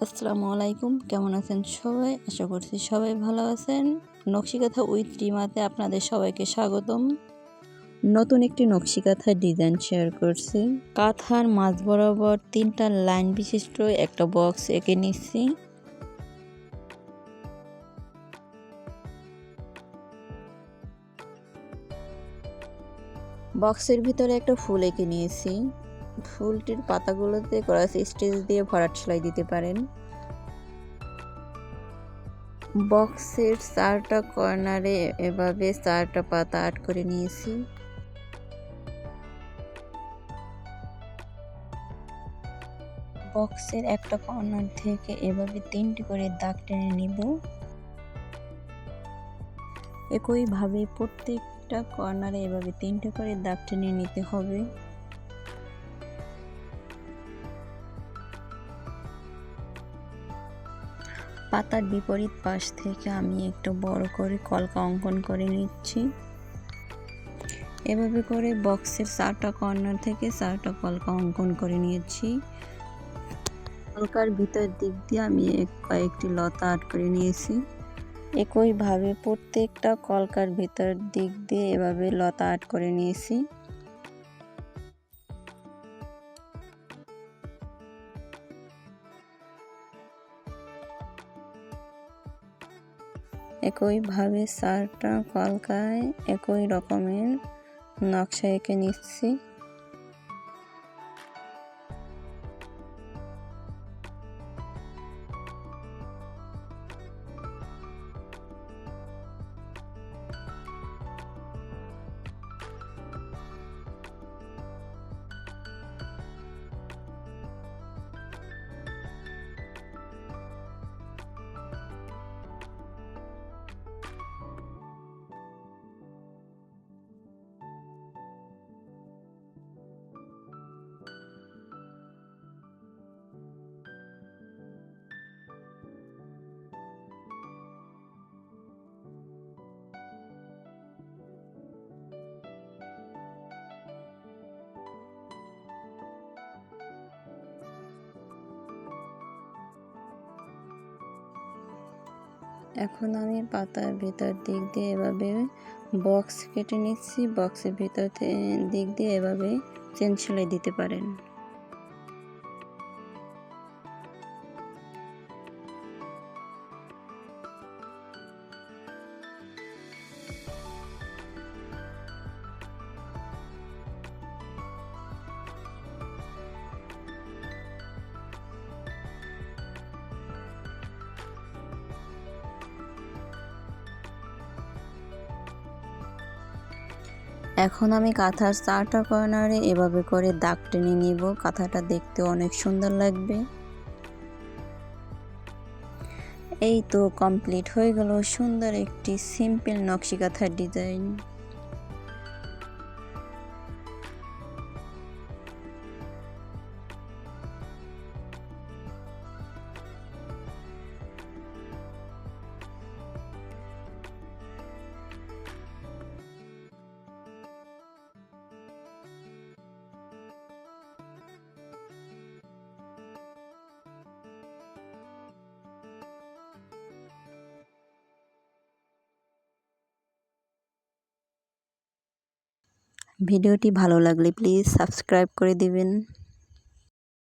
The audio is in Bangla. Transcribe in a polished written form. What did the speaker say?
আসসালামু আলাইকুম, কেমন আছেন সবাই? আশা করছি সবাই ভালো আছেন। নকশিকাঁথা উইথ রিমাতে আপনাদের সবাইকে স্বাগতম। নতুন একটি নকশিকাঁথার ডিজাইন শেয়ার করছি। কাঁথার মাঝ বরাবর 3টা লাইন বিশিষ্ট একটা বক্স এঁকে নিচ্ছি। বক্সের ভিতরে একটা ফুল এঁকে নিয়েছি। ফুলটির পাতাগুলোতে ক্রস স্টিচ দিয়ে ভরাট সেলাই দিতে পারেন। বক্সের 4টা কর্নারে এভাবে 4টা পাতা আর্ট করে নিয়েছি। বক্সের একটা কর্নার থেকে এভাবে 3টি করে দাগ টেনে নিব। একইভাবে প্রত্যেকটা কর্নারে এভাবে 3টে করে দাগ টেনে নিতে হবে। পাতার বিপরীত পাশ থেকে আমি একটা বড় করে কলকা অঙ্কন করে নিচ্ছি। এভাবে করে বক্সের 4টা কর্নার থেকে 4টা কলকা অঙ্কন করে নিয়েছি। কলকার ভিতর দিক দিয়ে আমি কয়েকটি লতা আর্ট করে নিয়েছি। একইভাবে প্রত্যেকটা কলকার ভিতর দিক দিয়ে এভাবে লতা আর্ট করে নিয়েছি। একইভাবে 4টা কলকায় একই রকমের নকশা এঁকে নিচ্ছি। এখন আমি পাতার ভিতর দিক দিয়ে এভাবে বক্স কেটে নিচ্ছি। বক্সের ভিতর দিক দিয়ে এভাবে চেন সেলাই দিতে পারেন। এখন আমি কাঁথার 4টা কর্নারে এভাবে করে দাগ টেনে নিব। কাঁথাটা দেখতে অনেক সুন্দর লাগবে। এই তো কমপ্লিট হয়ে গেল সুন্দর একটি সিম্পল নকশি কাঁথার ডিজাইন। ভিডিওটি ভালো লাগলে প্লিজ সাবস্ক্রাইব করে দিবেন।